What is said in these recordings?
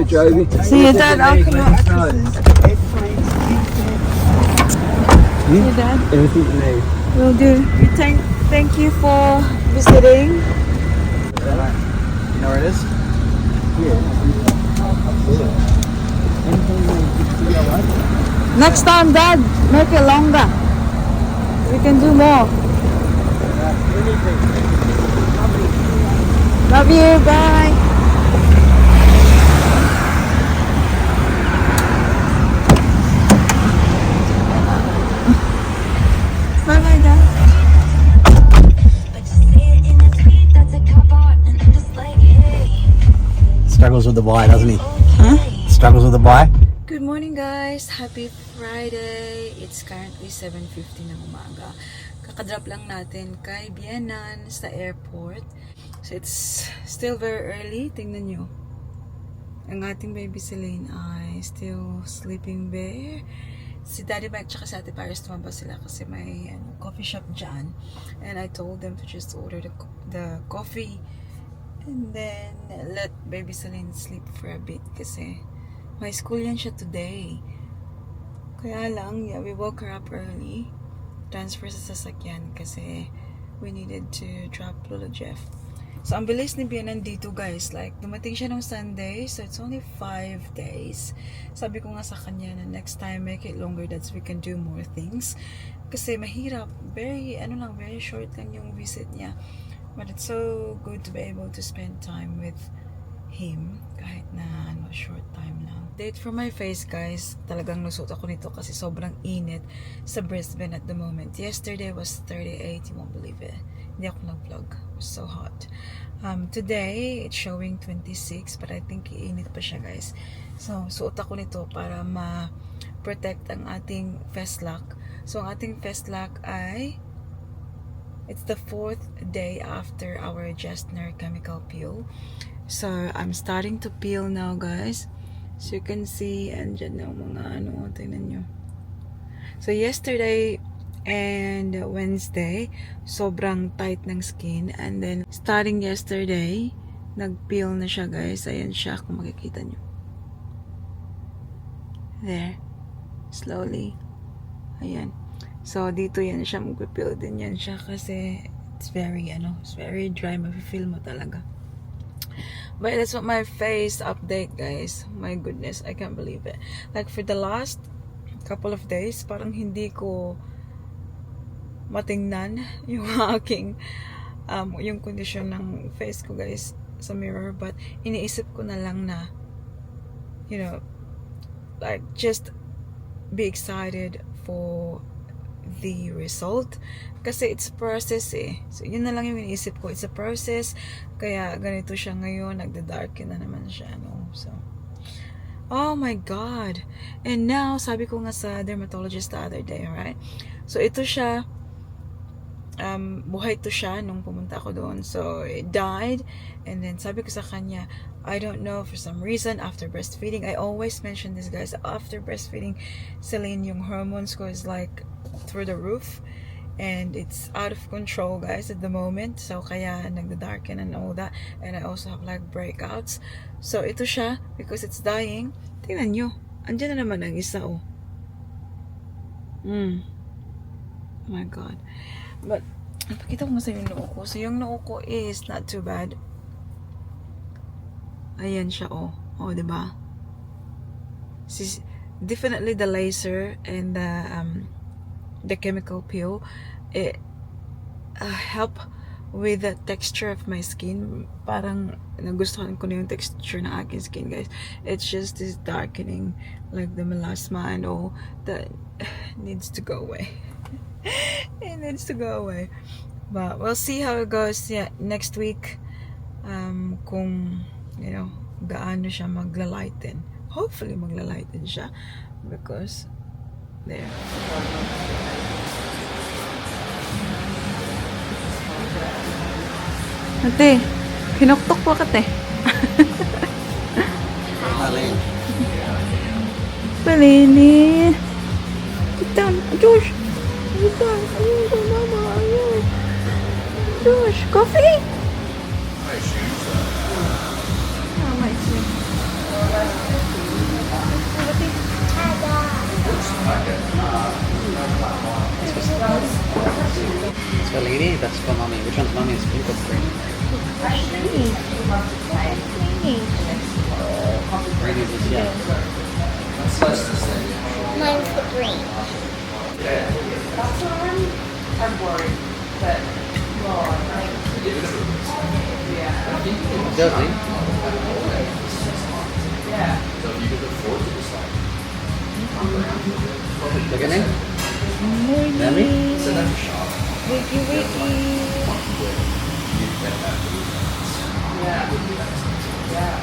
Jovi. See you, Dad. I'll come out. See you, Dad. Everything you need. Will do. Thank you for visiting. You know where it is? Next time, Dad, make it longer. We can do more. Love you. Bye. Bye, bye, Dad. Struggles with the buy, doesn't he? Huh? Struggles with the buy. Good morning, guys. Happy Friday. It's currently 7:50 ng umaga. Kakadrop lang natin kay Bianan sa airport. So it's still very early. Tingnan nyo. Ang ating baby Celine ay still sleeping there. Si Daddy Mike tsaka si Ate Paris tumabas sila kasi may coffee shop dyan. And I told them to just order the coffee and then let baby Celine sleep for a bit kasi may school yan siya today. Kaya lang, yeah, we woke her up early. Transfer sa sasakyan kasi we needed to drop Lolo Jeff. So, ang bilis ni Bianan dito, guys. Like, dumating siya nung Sunday. So, it's only 5 days. Sabi ko nga sa kanya na next time, make it longer. That's we can do more things. Kasi mahirap. Very short lang yung visit niya. But it's so good to be able to spend time with him. Kahit na, short time lang. Date for my face, guys. Talagang nasuot ako nito kasi sobrang init sa Brisbane at the moment. Yesterday was 38. You won't believe it. Hindi ako nag-vlog. It was so hot. Today, it's showing 26, but I think iinit pa siya, guys. So, suot ako nito para ma-protect ang ating festlock. So, ang ating festlock ay it's the 4th day after our Gessner chemical peel. So, I'm starting to peel now, guys. So, you can see, andyan na mga tingnan nyo. So, yesterday and Wednesday, sobrang tight ng skin. And then, starting yesterday, nag-peel na siya, guys. Ayan siya, kung makikita nyo. There. Slowly. Ayan. So, dito yan siya. Mag-peel din yan siya kasi it's very dry. Mafe-feel mo talaga. But that's what my face update, guys. My goodness, I can't believe it. Like, for the last couple of days, parang hindi ko matingnan yung aking yung condition ng face ko, guys, sa mirror. But iniisip ko na lang na like just be excited for the result kasi it's process so yun na lang yung iniisip ko, it's a process. Kaya ganito siya ngayon, nagda-darken na naman siya, so oh my god. And now, sabi ko nga sa dermatologist the other day, right? So ito siya, buhay to siya nung pumunta ako doon. So, it died. And then, sabi ko sa kanya, I don't know, for some reason, after breastfeeding, I always mention this, guys, after breastfeeding, Celine, yung hormones ko is like through the roof. And it's out of control, guys, at the moment. So, kaya nagda-darken and all that. And I also have like breakouts. So, ito siya, because it's dying. Tingnan nyo. Andyan na naman ang isa, oh. Oh my god. But, napakita ko nga sa yung noo ko. So, yung noo ko is not too bad. Ayan siya, oh. Oh, diba? Definitely the laser and the chemical peel, it help with the texture of my skin. Parang nagustuhan ko na yung texture ng aking skin, guys. It's just this darkening, like the melasma and all, that needs to go away. It needs to go away. But we'll see how it goes next week. Kung gaano siya magla-lighten. Hopefully magla-lighten siya because there. Ate, kinuktok po ka, te. Palini. Kita, Josh. Kita, ayun ko, mama, ayun. Josh, coffee? Oh, my shoes. The lady, that's for mommy. Which one's mommy's? Pink or green? Green is this, yeah. Mine's the green. That's one. I'm worried, but Josie? yeah. Look at him. Demi? Wiki wiki. Yeah. Yeah.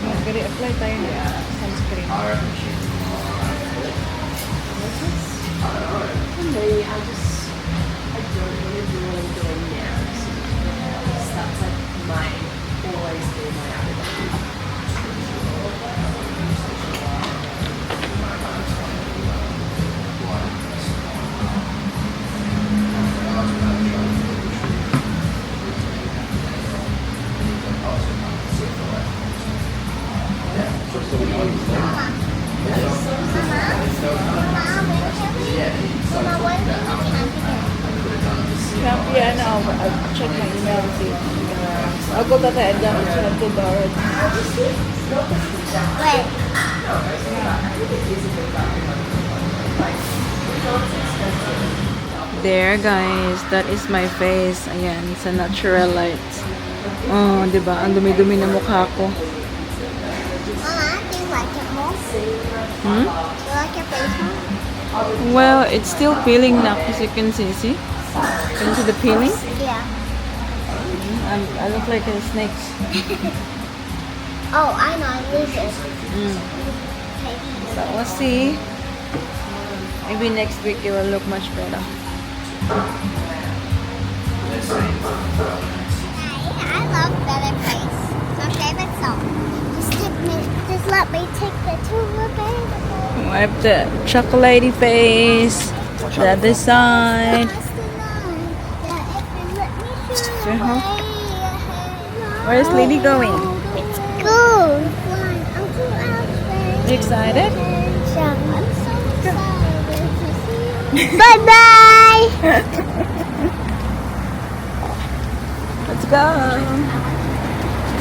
Mag-re-apply tayo ng sunscreen. Someday I don't want to do what I'm doing now. That's like always be my attitude. Yeah, no, I'll check my email and see. I'll go to the end of the door. Wait. There guys, that is my face. Ayan, sa natural light. Oh, di ba? Ang dumi-dumi na mukha ko. Mama, do you like it more? Hmm? Do you like your face more? Well, it's still peeling now, as you can see. See? Can you see the peeling? Yeah. I look like a snake. Oh, I know. Lizard. Okay. So we'll see. Maybe next week it will look much better. I love Better Face. My favorite song. Just let me take the tour, baby. Wipe the chocolatey face. The other side. Where's Lily going? It's cool. I'm cool outside. You excited? I'm so excited. Bye-bye. Let's go.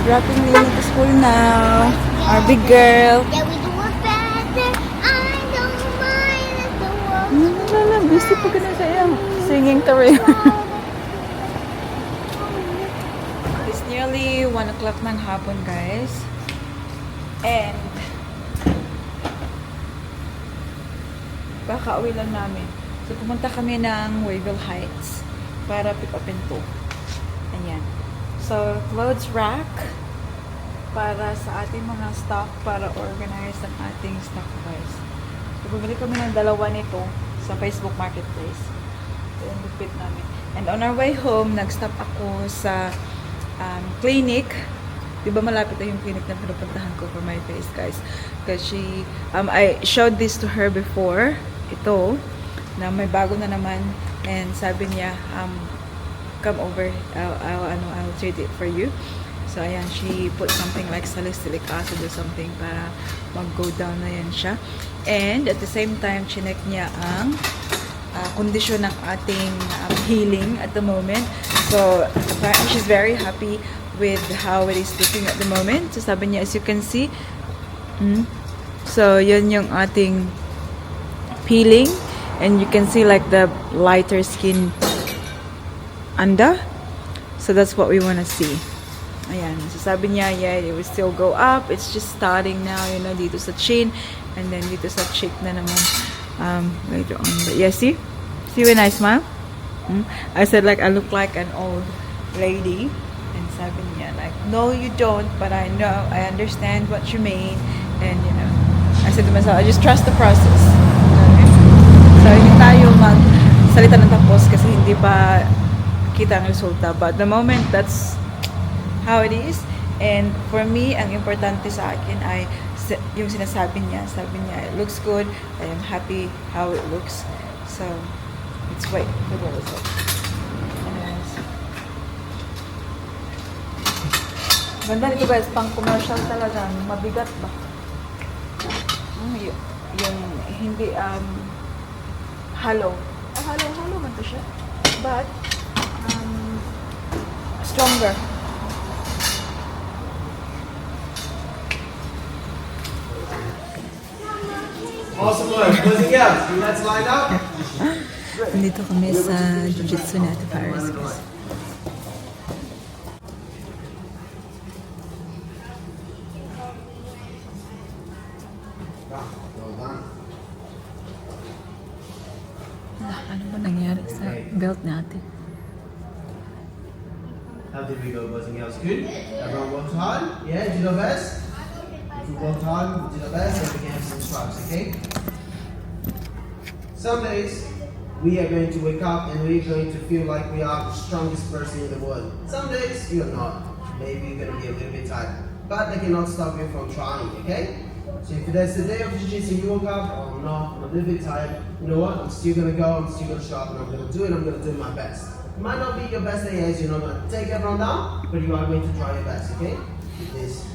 Dropping Lily to school now. Our big girl. Yeah, we do it better. I don't mind if the world Busy pa ka na sa'yo. Singing to rin. It's nearly 1 o'clock ng hapon, guys. And kakauwi lang namin. So, pumunta kami ng Wayville Heights para pick upin to. Ayan. So, clothes rack para sa ating mga stock para organize ang ating stock, guys. So, bumili kami ng dalawa nito sa Facebook Marketplace. So, yung lupit namin. And on our way home, nag-stop ako sa clinic. Diba malapit na yung clinic na pinupuntahan ko for my face, guys. Because she, I showed this to her before. Ito, na may bago na naman. And sabi niya, come over, I'll treat it for you. So, ayan, she put something like salicylic acid or something para mag-go down na yan siya. And at the same time, chinek niya ang kondisyon ng ating healing at the moment. So, apparently, she's very happy with how it is looking at the moment. So, sabi niya, as you can see, so, yun yung ating peeling. And you can see like the lighter skin under. So, that's what we want to see. Ayan. So, sabi niya, yeah, it will still go up. It's just starting now, you know, dito sa chin. And then dito sa cheek na naman later on. But yeah, see? See when I smile? I said like I look like an old lady. And sabi niya like, no you don't, but I know, I understand what you mean. And you know, I said to myself, I just trust the process. Okay? So hindi tayo magsalita ng tapos kasi hindi pa kita ang resulta. But the moment, that's how it is. And for me, ang importante sa akin ay yung sinasabi niya. Sabi niya, it looks good. I am happy how it looks. So, let's wait for the result. Anyways. Ganda nito guys, pang commercial talaga. Mabigat ba? yung hindi hollow. Hollow man to siya. But stronger. Awesome work. Closing out. Let's line up. Nandito kami sa Jiu-Jitsu na Ate Paris. Ano ba nangyari sa belt natin? How did we go, boys and girls? Good? Everyone worked hard? Yeah, did your best? If we worked hard, we did our best, then we can have some scraps, okay? Some days, we are going to wake up and we're going to feel like we are the strongest person in the world. Some days, you're not. Maybe you're going to be a little bit tired. But that cannot stop you from trying, okay? So if there's a day of jiu-jitsu, you woke up, oh no, I'm a little bit tired. You know what? I'm still going to go, I'm still going to show up, and I'm going to do it, I'm going to do my best. It might not be your best day as you're not going to take everyone down, but you are going to try your best, okay? This.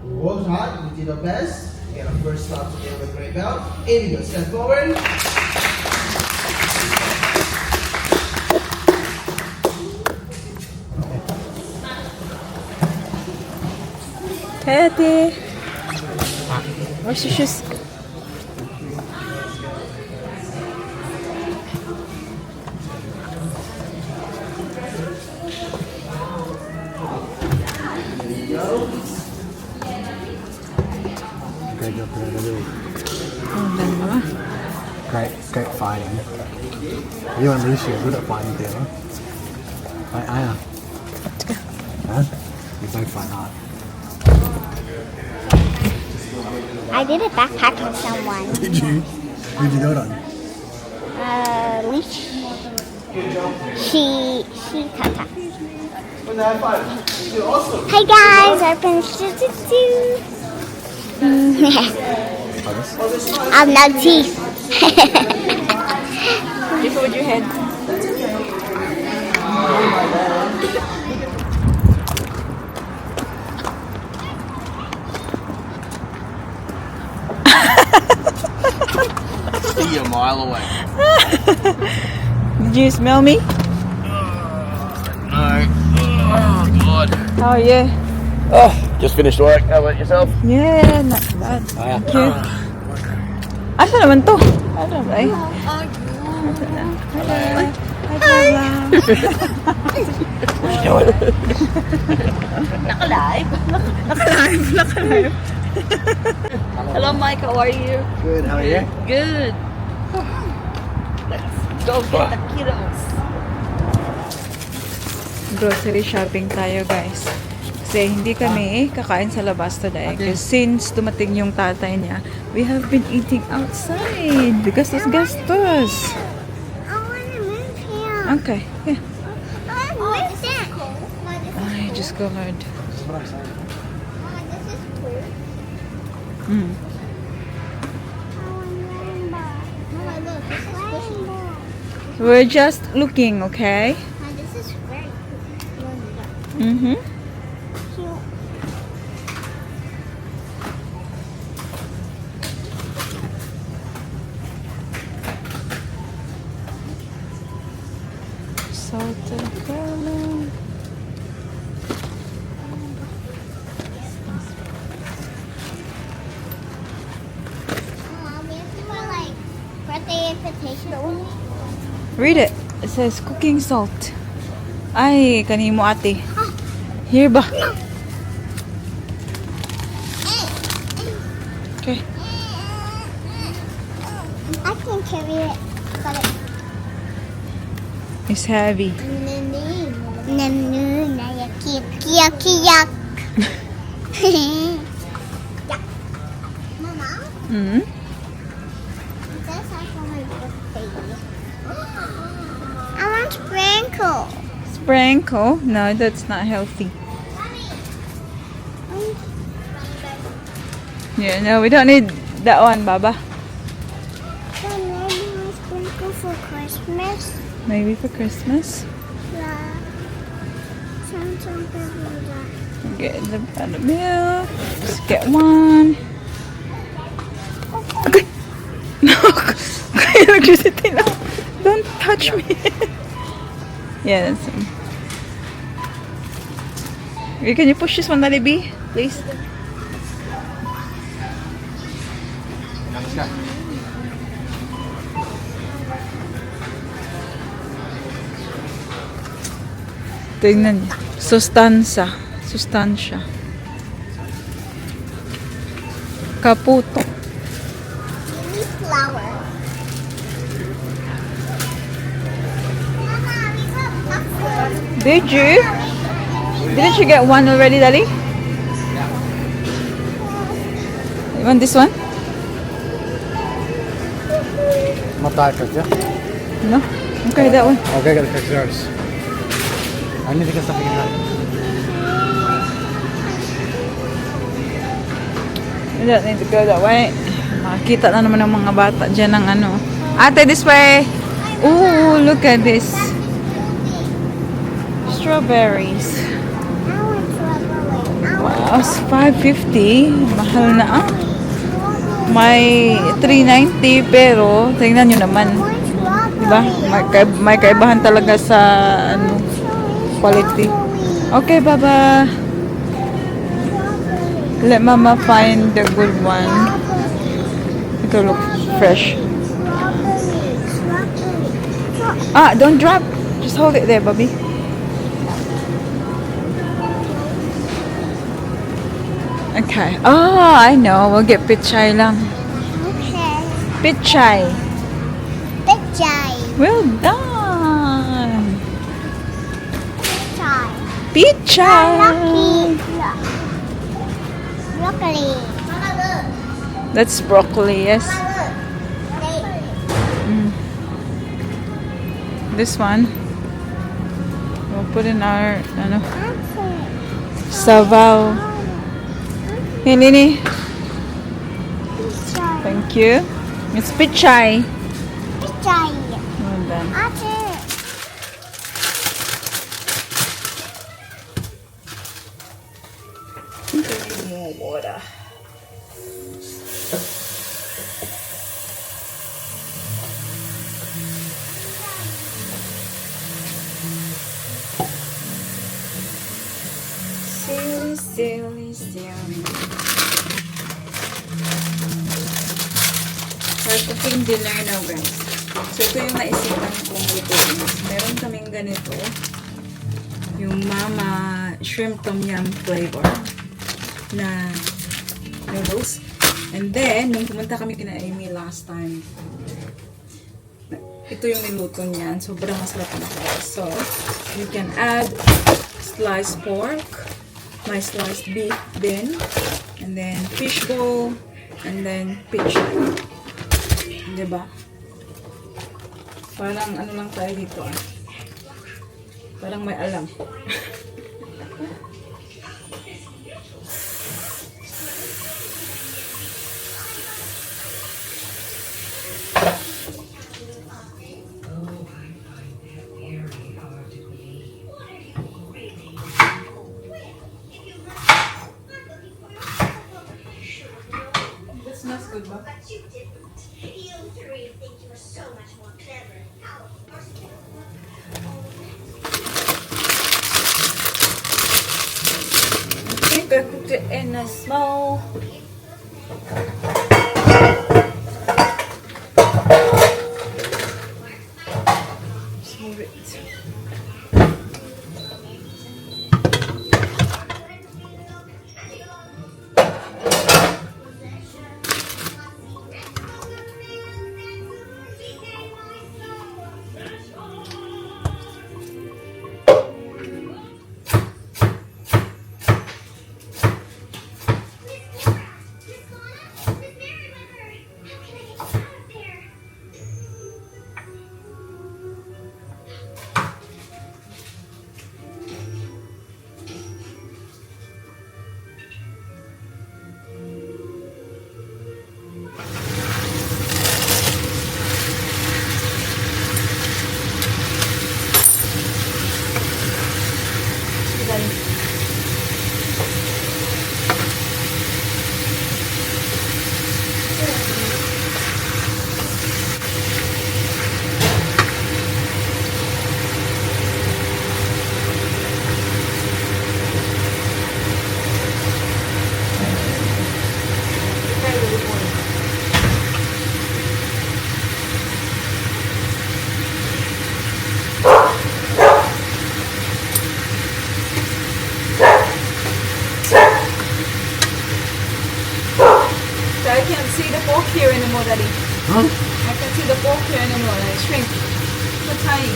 We worked hard, we did our best. We get our first start to get the gray belt. Here we go, step forward. Hey, Ate. Where's your shoes? Great job today, really. Oh, dalawa. Great fighting. You and Lucy are good at fighting together. I am. Huh? You both fight hard. I did a backpacking someone. Did you? Who'd you do it on? Leash. She Tata. Hi guys, I've been jiu-jitsu. I'm no teeth. Just hold your head. See you a mile away. Did you smell me? No. Oh, God. Oh, yeah. Oh, just finished work. How about yourself? Yeah, not bad. Thank you. Asa naman to? Ano ba eh? Naka-live. Hello, Mike. How are you? Good, how are you? Good. Let's go get the kiddos. Grocery shopping tayo, guys. Kasi hindi kami kakain sa labas today. Kasi since dumating yung tatay niya, we have been eating outside. Because it's gastos. I want to move here. Okay, yeah. What's that? Ay, just go hard. This is cool. Mm. I want rainbow. Mama, look, this is bushy. We're just looking, okay? Now, this is very cool. Mm-hmm. Cute. Salted caramel. Mom, we have to wear like birthday invitation. Read it. It says cooking salt. Ay, kanimo ate. Here ba? Okay. I can carry it. Got it. It's heavy. Nanu, naya, kiyak, kiyak, kiyak. Yak. Mama, Mm. that's not for my birthday. I want sprinkle. Sprinkle? No, that's not healthy. Yeah, no, we don't need that one, Baba. Then maybe we sprinkle for Christmas. Maybe for Christmas. Yeah. Some people do that. Get the buttermilk. Just get one. Okay. No, electricity now. Don't touch me. Yeah, that's him. Can you push this one, Dali B, please? Tingnan niyo. Sustansya. Kaputo. Give me flower. Mama, we got popcorn. Did you? Didn't you get one already, Dali? You want this one? Not that good, yeah? No? Okay, that one. Okay, gotta fix yours. I need to get something in that. You don't need to go that way. Makikita na naman ng mga bata dyan ng ano. Ate, this way. Ooh, look at this. Strawberries. I want strawberry. Wow, it's $5.50. Mahal na ah. May $3.90 pero tingnan nyo naman. Diba? May kaibahan talaga sa ano, quality. Okay, baba. Let mama find the good one. It will look fresh. Ah, don't drop. Just hold it there, Bobby. Okay. Oh, I know. We'll get pichay lang. Okay. Pichay. Big jay. Well done. Jay. Pichay. Lucky. Broccoli. Mama, look. That's broccoli, yes. Mama, look. This one. We'll put in our, ano, Apple. sabaw. Hey, Nini. Pichay. Thank you. It's pichay. Pichay. Well done. Apple. More water. Silly. We're cooking dinner now, guys. So, ito yung naisipan kong lutuin. Meron kaming ganito. Yung mama shrimp tom yum flavor na noodles. And then, nung pumunta kami kina Amy last time, ito yung niluto niyan. Sobrang masarap na siya. So, you can add sliced pork, my sliced beef din, and then fish bowl, and then pichay. Diba? Parang ano lang tayo dito ah. Parang may alam. That smells good, ba? I cooked it in a small. Let's move it. Huh? I can see the pork here anymore, like shrimp. So tiny.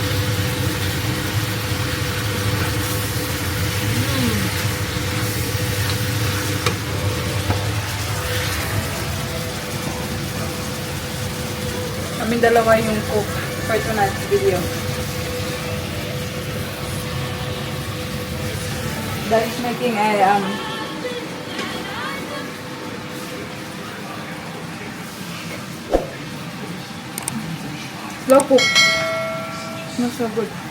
Kaming dalawa yung cook for tonight's video. That is making a slow cook. Not so good.